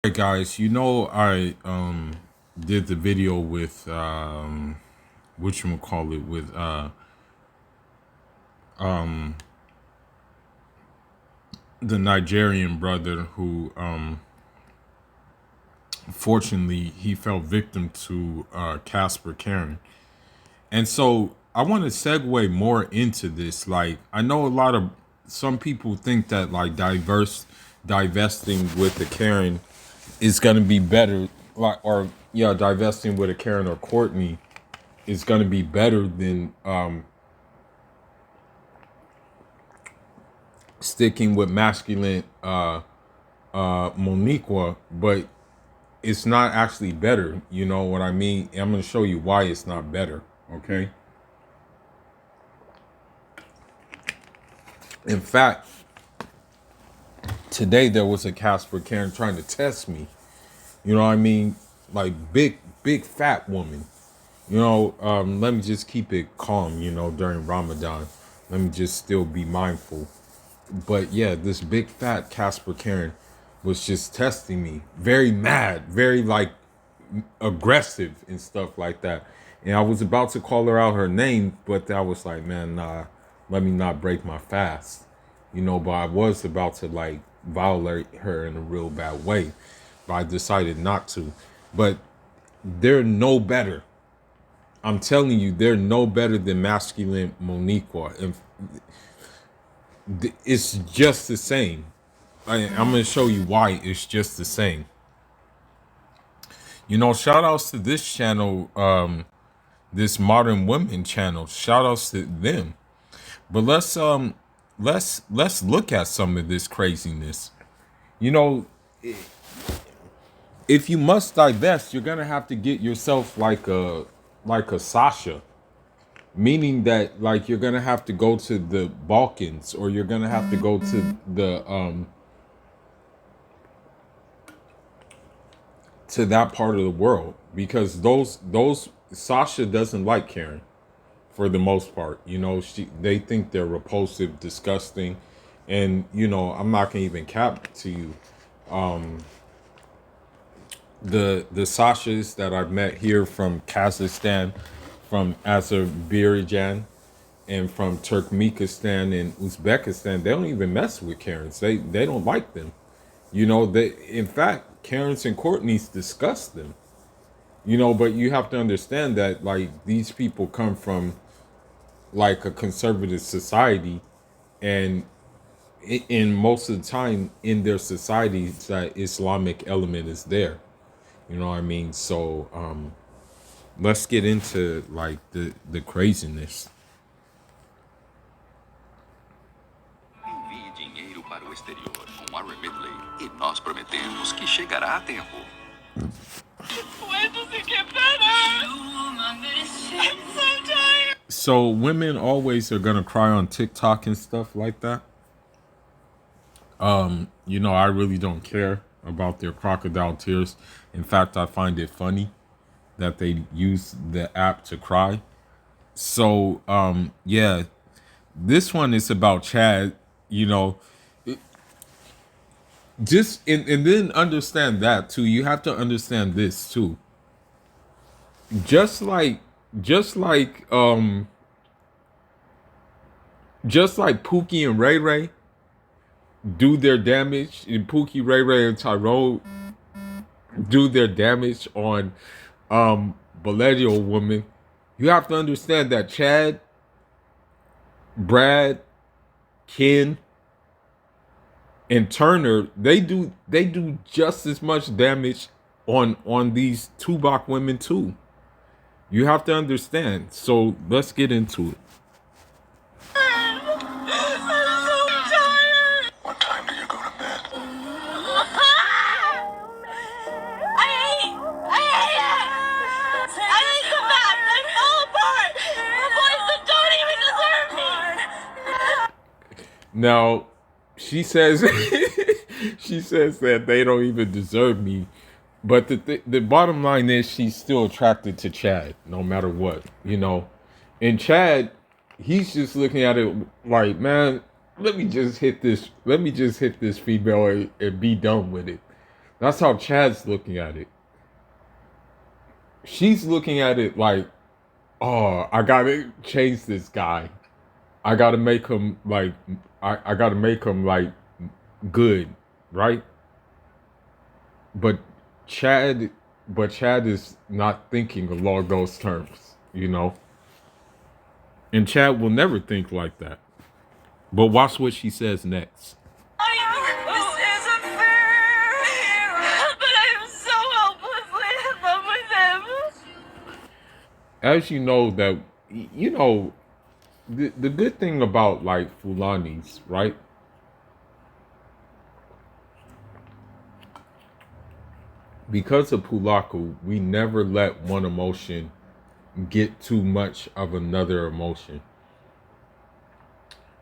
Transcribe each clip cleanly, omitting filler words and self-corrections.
Hey guys, I did the video with whatchamacallit with the Nigerian brother who fortunately he fell victim to Casper Karen. And so I want to segue more into this. Like I know some people think that like divesting with the Karen is gonna be better, like or yeah, divesting with a Karen or Courtney is gonna be better than sticking with masculine Moniqua, but it's not actually better. You know what I mean? I'm gonna show you why it's not better. Okay. In fact, today there was a Casper Karen trying to test me. You know what I mean? Like big fat woman. Let me just keep it calm, during Ramadan. Let me just still be mindful. But yeah, this big fat Casper Karen was just testing me. Very mad, very like aggressive and stuff like that. And I was about to call her out her name, but I was like, man, nah, let me not break my fast. But I was about to like violate her in a real bad way. But I decided not to. But they're no better. I'm telling you, they're no better than masculine Moniqua. And it's just the same. I'm going to show you why it's just the same. Shout outs to this channel, this Modern Women channel. Shout outs to them. But let's look at some of this craziness. You know, if you must divest, you're gonna have to get yourself like a Sasha, meaning that like you're gonna have to go to the Balkans, or you're gonna have to go to that part of the world, because those Sasha doesn't like Karen for the most part. They think they're repulsive, disgusting, and I'm not gonna even cap to you. The Sashas that I've met here from Kazakhstan, from Azerbaijan, and from Turkmenistan and Uzbekistan, they don't even mess with Karens. They don't like them. They, in fact, Karens and Courtneys discuss them. But you have to understand that like these people come from like a conservative society, and in most of the time in their society that Islamic element is there. You know what I mean? So let's get into like the craziness. Envie dinheiro para o exterior com a Remitly e nós prometemos que chegará a tempo. So women always are gonna cry on TikTok and stuff like that. I really don't care about their crocodile tears. In fact, I find it funny that they use the app to cry. So yeah, this one is about Chad. You know, just and then understand that too. You have to understand this too. Just like just like um just like Pookie and Ray Ray do their damage, and Pookie, Ray Ray, and Tyrone do their damage on millennial women. You have to understand that Chad, Brad, Ken, and Turner, they do just as much damage on these Tupac women too. You have to understand. So let's get into it. What time do you go to bed? Now, she says she says that they don't even deserve me, but the bottom line is she's still attracted to Chad no matter what, And Chad, he's just looking at it like, man, let me just hit this female and be done with it. That's how Chad's looking at it. She's looking at it like, oh, I gotta change this guy. I gotta make him like, I gotta make him like good, right? But Chad, Chad is not thinking along those terms, you know. And Chad will never think like that. But watch what she says next. This isn't fair, but I am so helplessly in love with him. As you know that, you know, the good thing about like Fulanis, right? Because of Pulaku, we never let one emotion get too much of another emotion.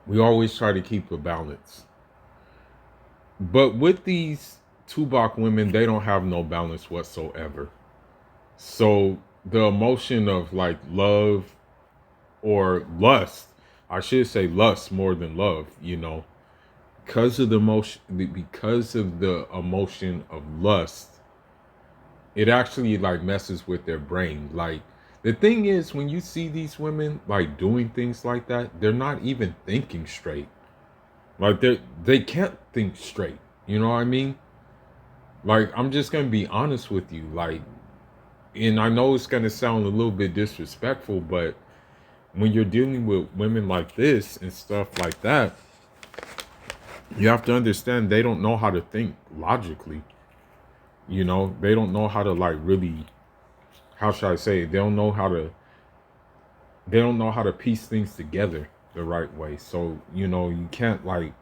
We always try to keep a balance. But with these Tubok women, they don't have no balance whatsoever. So the emotion of like love or lust, I should say lust more than love, you know, because of the emotion of lust, it actually like messes with their brain. Like the thing is, when you see these women like doing things like that, they're not even thinking straight. Like they can't think straight. You know what I mean? Like I'm just gonna be honest with you. Like, and I know it's gonna sound a little bit disrespectful, but when you're dealing with women like this and stuff like that, you have to understand they don't know how to think logically. You know, they don't know how to like really, how should I say it? They don't know how to piece things together the right way. So, you know, you can't like,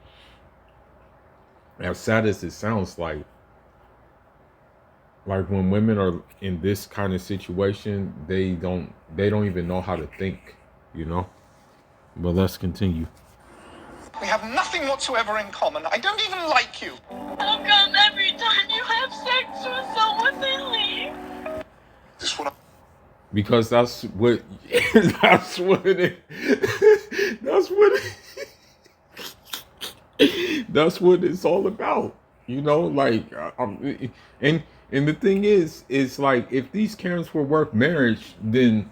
as sad as it sounds, like when women are in this kind of situation, they don't even know how to think, you know? But let's continue. We have nothing whatsoever in common. I don't even like you. How come every time you have sex with someone, they leave? This what Because that's what that's what it that's what that's what it's all about. You know, like and and the thing is like if these Karens were worth marriage, then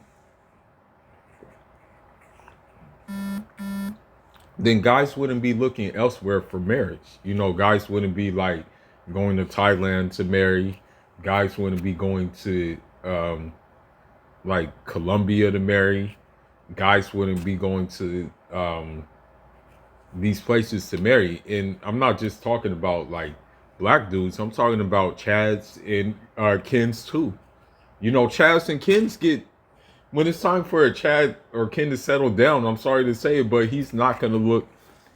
guys wouldn't be looking elsewhere for marriage. You know, guys wouldn't be like going to Thailand to marry. Guys wouldn't be going to like Colombia to marry. Guys wouldn't be going to these places to marry. And I'm not just talking about like black dudes. I'm talking about Chads and Kens too. You know, Chads and Kens get when it's time for a Chad or Ken to settle down. I'm sorry to say it, but he's not going to look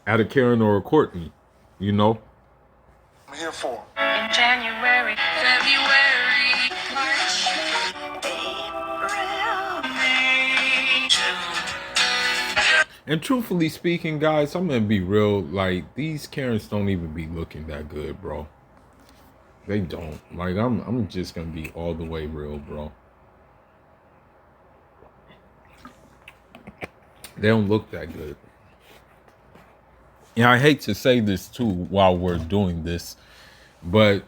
at a Karen or a Courtney. You know. I'm here for. In January, February, March, April, May, June. And truthfully speaking, guys, I'm gonna be real. Like these Karens don't even be looking that good, bro. They don't. Like I'm just gonna be all the way real, bro. They don't look that good. And I hate to say this too while we're doing this, but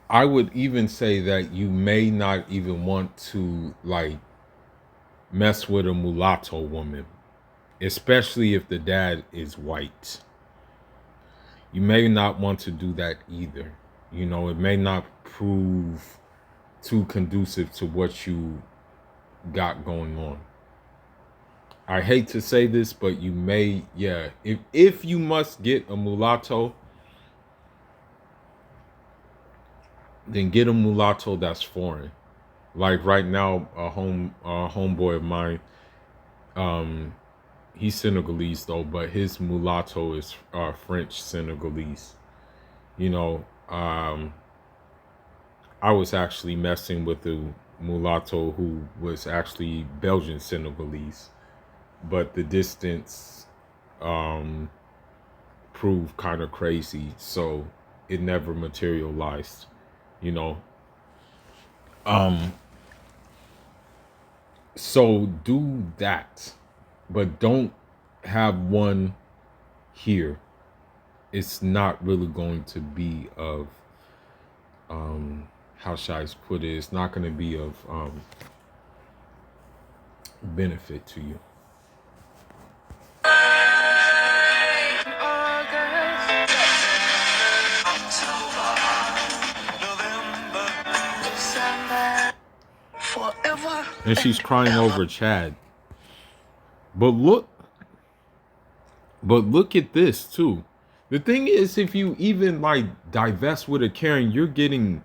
I would even say that you may not even want to like mess with a mulatto woman, especially if the dad is white. You may not want to do that either. You know, it may not prove too conducive to what you got going on. I hate to say this, but you may, yeah. If you must get a mulatto, then get a mulatto that's foreign. Like right now, a homeboy of mine, he's Senegalese though, but his mulatto is French Senegalese. You know, I was actually messing with the mulatto who was actually Belgian Senegalese, but the distance proved kind of crazy, so it never materialized. You know, so do that, but don't have one here. it's not really going to be of how should I put it? It's not going to be of benefit to you. Forever. And she's crying over Chad. But look at this too. The thing is, if you even like divest with a Karen, you're getting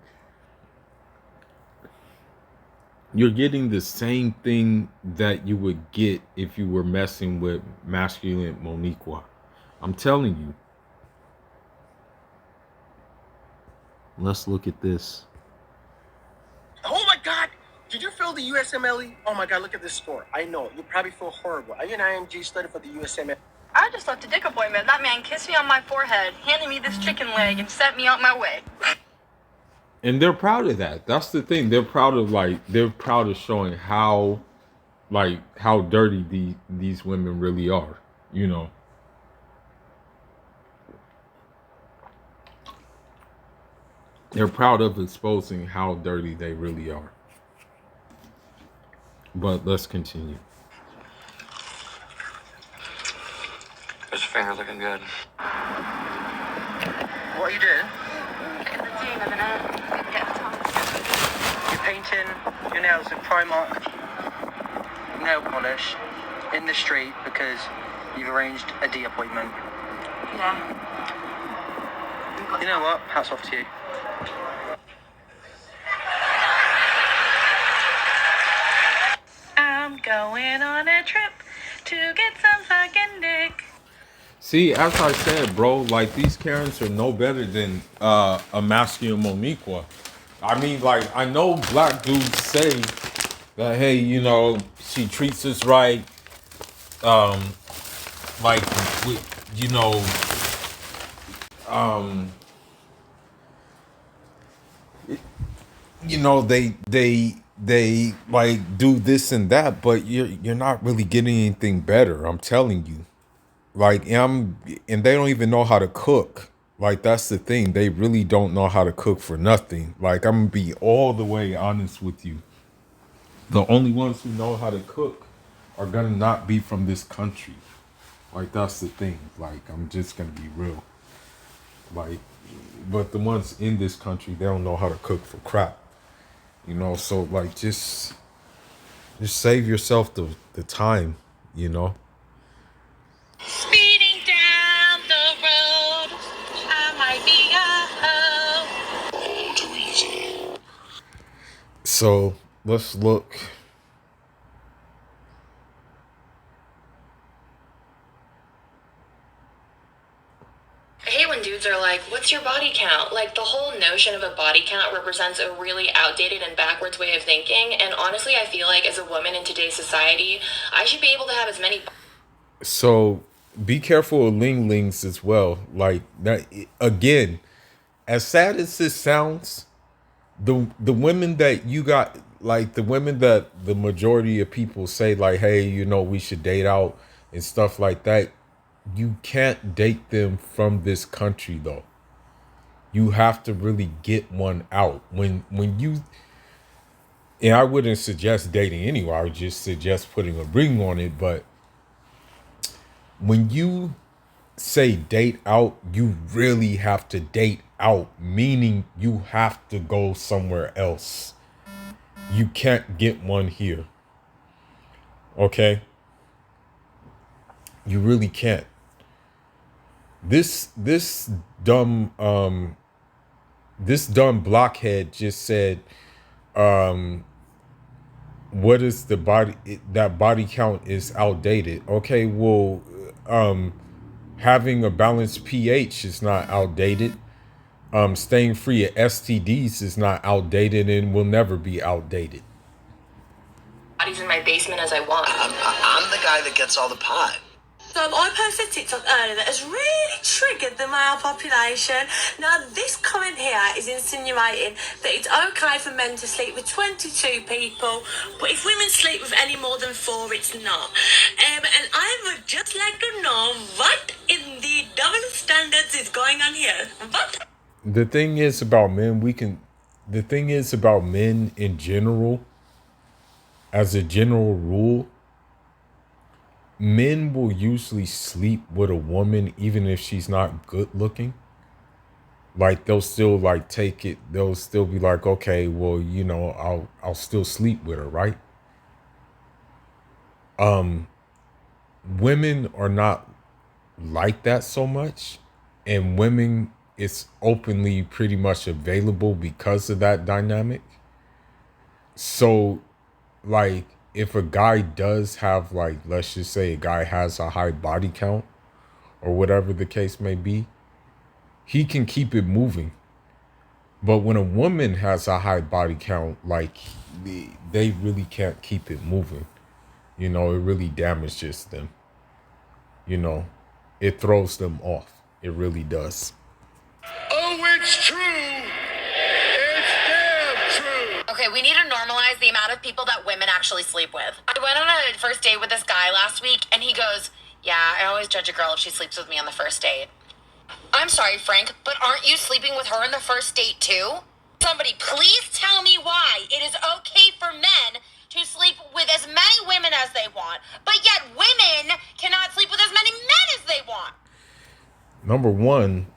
the same thing that you would get if you were messing with masculine Moniqua. I'm telling you. Let's look at this. Oh my God! Did you fill the USMLE? Oh my God, look at this score. I know, you probably feel horrible. Are you an IMG study for the USMLE? I just left a dick appointment. That man kissed me on my forehead, handed me this chicken leg, and sent me out my way. And they're proud of that. That's the thing. They're proud of showing how dirty these women really are, you know. They're proud of exposing how dirty they really are. But let's continue. His finger looking good. What are you doing? Seeing a minute. You're painting your nails with Primark nail polish in the street because you've arranged a D appointment. Yeah. You know what? Hats off to you. I'm going on a trip to get some fucking dick. See, as I said, bro, like these Karens are no better than a masculine Moniqua. I mean, like, I know black dudes say that, hey, you know, she treats us right. Like, you know, you know, they like do this and that, but you're not really getting anything better. I'm telling you. Like, and they don't even know how to cook. Like, that's the thing. They really don't know how to cook for nothing. Like, I'm gonna be all the way honest with you. The only ones who know how to cook are gonna not be from this country. Like, that's the thing. Like, I'm just gonna be real. Like, but the ones in this country, they don't know how to cook for crap. You know, so like just save yourself the time, you know. Speeding down the road, I might be a hoe. All too easy. So let's look. I hate when dudes are like, what's your body count? Like, the whole notion of a body count represents a really outdated and backwards way of thinking. And honestly, I feel like as a woman in today's society, I should be able to have as many. So be careful of linglings as well. Like that again, as sad as this sounds, the women that you got, like the women that the majority of people say, like, hey, you know, we should date out and stuff like that. You can't date them from this country though. You have to really get one out. When you, and I wouldn't suggest dating anyway. I would just suggest putting a ring on it. But when you say date out, you really have to date out, meaning you have to go somewhere else. You can't get one here. Okay? You really can't. This dumb blockhead just said what is the body, that body count is outdated. Okay, well, having a balanced pH is not outdated. Staying free of STDs is not outdated and will never be outdated. Bodies in my basement as I want. I'm the guy that gets all the pot. So I posted a TikTok earlier that has really triggered the male population. Now, this comment here is insinuating that it's okay for men to sleep with 22 people, but if women sleep with any more than 4, it's not. And I would just like to know what in the double standards is going on here. What? The thing is about men, the thing is about men in general, as a general rule, men will usually sleep with a woman even if she's not good looking. Like they'll still like take it, they'll still be like, okay, well, you know, I'll still sleep with her, right? Women are not like that so much, and women, it's openly pretty much available because of that dynamic. So like if a guy does have, like, let's just say a guy has a high body count or whatever the case may be, he can keep it moving. But when a woman has a high body count, like, they really can't keep it moving. You know, it really damages them. You know, it throws them off. It really does. Oh, it's true. It's damn true. Okay, we need to normalize the amount of people that women actually sleep with. I went on a first date with this guy last week, and he goes, yeah, I always judge a girl if she sleeps with me on the first date. I'm sorry, Frank, but aren't you sleeping with her on the first date too? Somebody please tell me why it is okay for men to sleep with as many women as they want, but yet women cannot sleep with as many men as they want. Number one,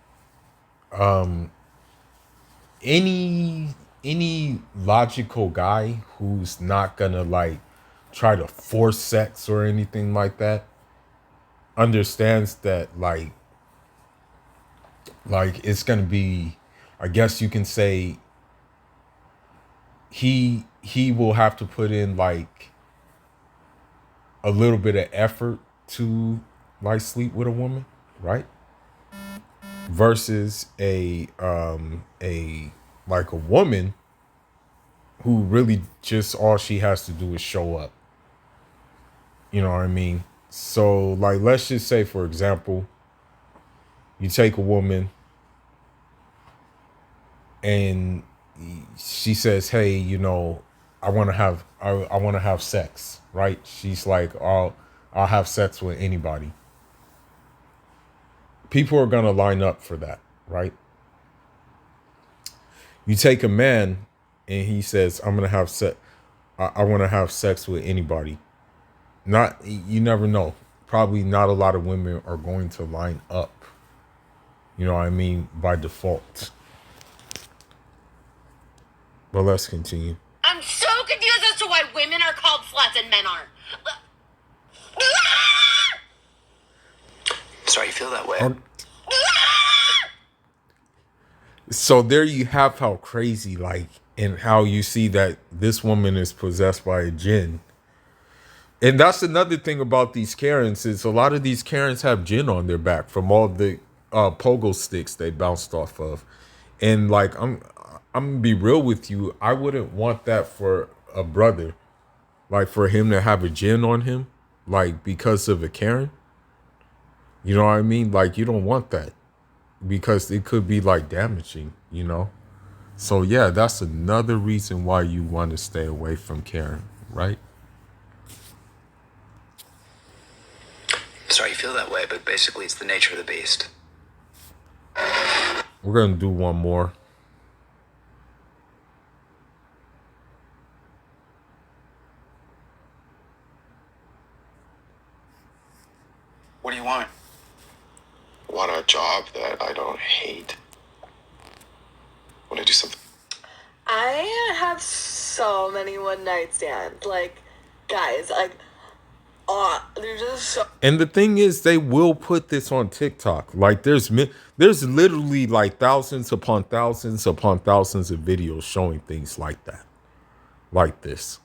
any logical guy who's not gonna like try to force sex or anything like that understands that like it's gonna be, I guess you can say, he will have to put in like a little bit of effort to like sleep with a woman, right? Versus a like a woman who really just all she has to do is show up. You know what I mean? So like let's just say, for example, you take a woman and she says, hey, you know, I want to have sex, right? She's like, I'll have sex with anybody. People are going to line up for that, right? You take a man and he says, I'm going to have sex. I want to have sex with anybody. You never know. Probably not a lot of women are going to line up. You know what I mean? By default. But let's continue. I'm so confused as to why women are called sluts and men aren't. Sorry you feel that way. So there you have how crazy, like, and how you see that this woman is possessed by a jinn. And that's another thing about these Karens, is a lot of these Karens have jinn on their back from all the pogo sticks they bounced off of. And like, I'm gonna be real with you, I wouldn't want that for a brother. Like for him to have a jinn on him, like because of a Karen. You know what I mean? Like you don't want that, because it could be like damaging, you know? So yeah, that's another reason why you want to stay away from Karen, right? Sorry you feel that way, but basically it's the nature of the beast. We're going to do one more. What do you want? Want a job that I don't hate. Want to do something. I have so many one night stands. Like, guys, like, they're just so. And the thing is, they will put this on TikTok. Like there's literally like thousands upon thousands upon thousands of videos showing things like that. Like this.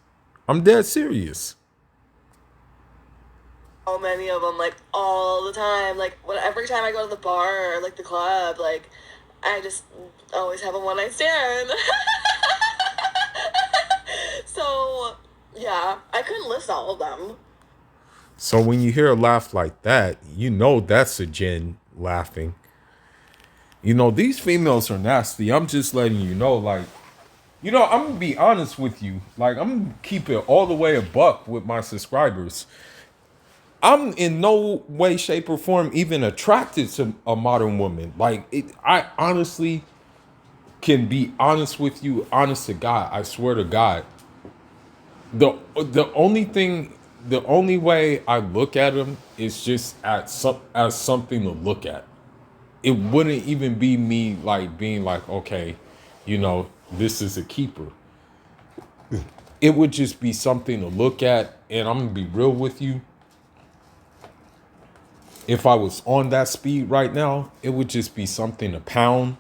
I'm dead serious. So many of them, like, all the time. Like, every time I go to the bar or, like, the club, like, I just always have a one-night stand. So, yeah, I couldn't list all of them. So when you hear a laugh like that, you know that's a jinn laughing. You know, these females are nasty. I'm just letting you know, like, you know, I'm going to be honest with you. Like, I'm going to keep it all the way a buck with my subscribers. I'm in no way, shape, or form even attracted to a modern woman. Like I honestly can be honest with you, honest to God. I swear to God. The only thing, the only way I look at them is just as something to look at. It wouldn't even be me like being like, okay, this is a keeper. It would just be something to look at, and I'm gonna be real with you. If I was on that speed right now, it would just be something to pound,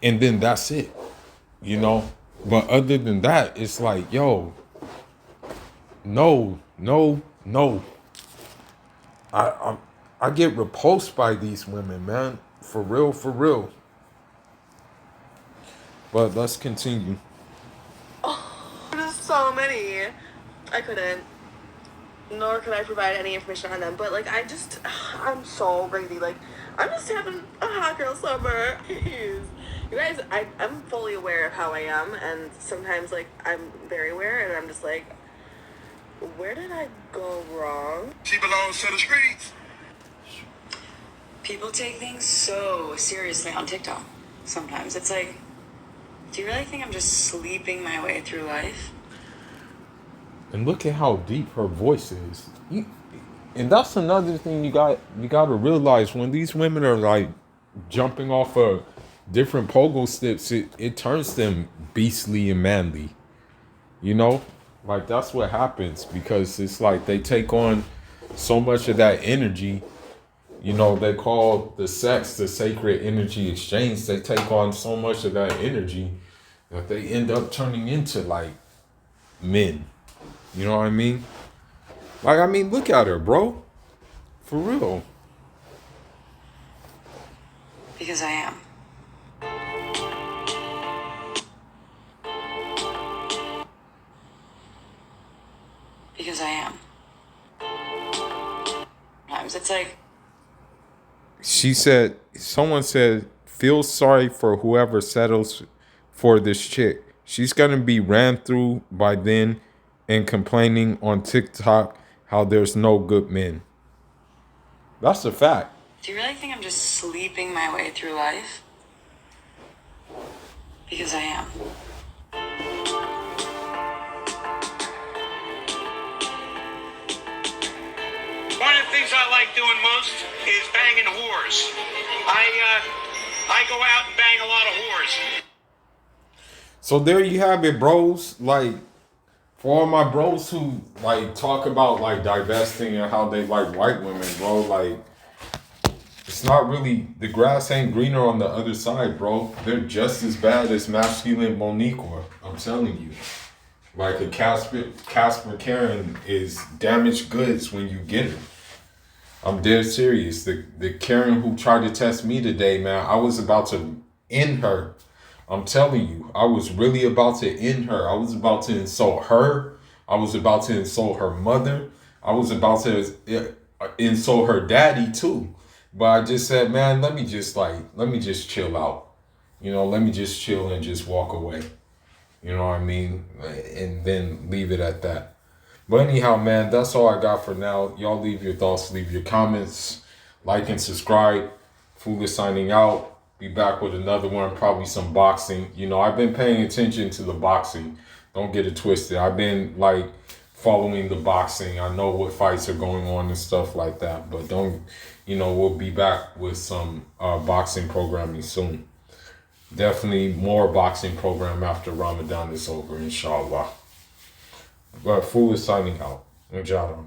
and then that's it, you know. But other than that, it's like, yo, no, no, no. I get repulsed by these women, man. For real, for real. But let's continue. There's so many. I couldn't. Nor could I provide any information on them. But like, I'm so crazy. Like, I'm just having a hot girl summer. Jeez. You guys, I'm fully aware of how I am, and sometimes like I'm very aware, and I'm just like, where did I go wrong? She belongs to the streets. People take things so seriously on TikTok. Sometimes it's like, do you really think I'm just sleeping my way through life? And look at how deep her voice is. And that's another thing you got to realize when these women are like jumping off of different pogo sticks, it turns them beastly and manly. You know? Like that's what happens because it's like they take on so much of that energy. You know, they call the sex the sacred energy exchange. They take on so much of that energy that they end up turning into like men. You know what I mean? Like, I mean, look at her, bro. For real. Because I am. Because I am. Sometimes it's like, Someone said, feel sorry for whoever settles for this chick. She's going to be ran through by then and complaining on TikTok how there's no good men. That's a fact. do you really think I'm just sleeping my way through life? Because I am. One of the things I like doing most is banging whores. I go out and bang a lot of whores. So there you have it, bros. Like, for all my bros who like talk about like divesting and how they like white women, bro, like it's not really, the grass ain't greener on the other side, bro. They're just as bad as masculine Moniqua. I'm telling you. Like a Casper Karen is damaged goods when you get her. I'm dead serious. The Karen who tried to test me today, man, I was about to end her. I'm telling you, I was really about to end her. I was about to insult her. I was about to insult her mother. I was about to insult her daddy too. But I just said, man, let me just chill out. Let me just chill and just walk away. You know what I mean? And then leave it at that. But anyhow, man, that's all I got for now. Y'all leave your thoughts, leave your comments, like and subscribe. Foolish signing out. Be back with another one, probably some boxing. I've been paying attention to the boxing. Don't get it twisted. I've been like following the boxing. I know what fights are going on and stuff like that. But we'll be back with some boxing programming soon. Definitely more boxing program after Ramadan is over, inshallah. But Fool is signing out. Inshallah.